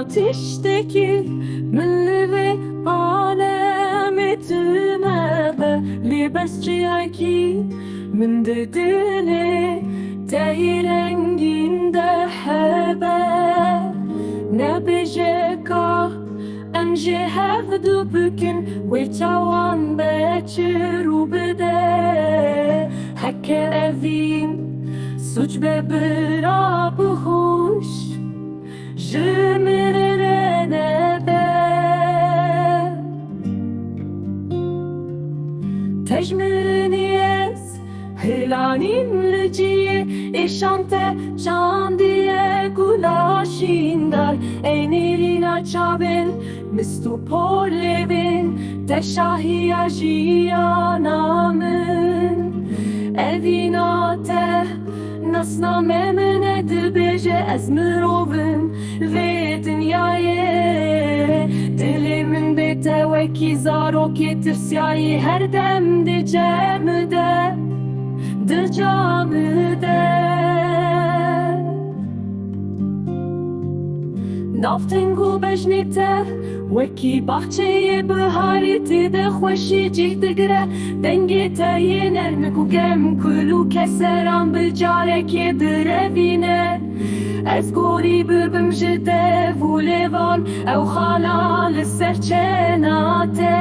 تشتكي من اللي علامتنا لبس جاكي من ددلي تايرنجين ده حبا نبجكا أنجي هفدو بكن ويتاوان باتشر وبدا هكا أفين suç be bırakmış Jümürene be Tecmürüniyez Hilanin lüciye İşante çandiye Gulaşindar Eynirina çabin Mistu porlevin Teşahiya jiyanamın Evinate Nasna memene dibece ezmirovim ve dünyayı Dilimin beteveki zarok yetirsiyayı her dem dicamüde Naftingu bejnite Weki bahçeye bahariti de خوشی جیت گره دنگیته یه نرمکو گم کلو کسران بجاره که دربینه از گوری ببم جده ولیوان او خالال سرچناته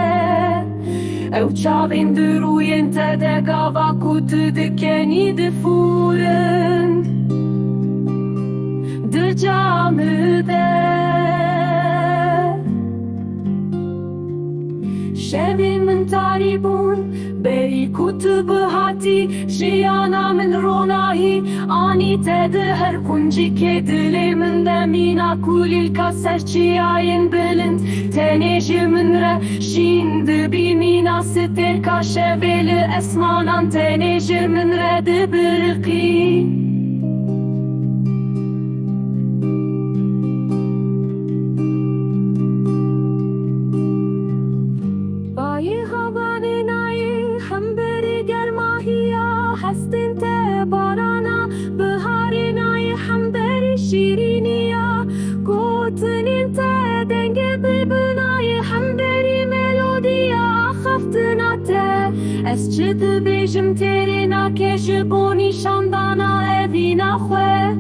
او چاوین دروین تدگاوا کت دکنی دفورن دجامده شبی من تاریبون بری کتب هاتی جیانا من رونایی آنی تد هر کنجی که دلی من دمینا کولیل کسر چیاین بلند تنیجی من را شیند بی مینا ستر کاشه ویل اسمانان تنیجی من را دبرقی هستن تبارانا بهارنای حمبری شیرینیا گوتنین تدنگ بلبنای حمبری ملودیا خفتنا ته از چد بیجم ترینا که جبونی شاندانا اوینا خواه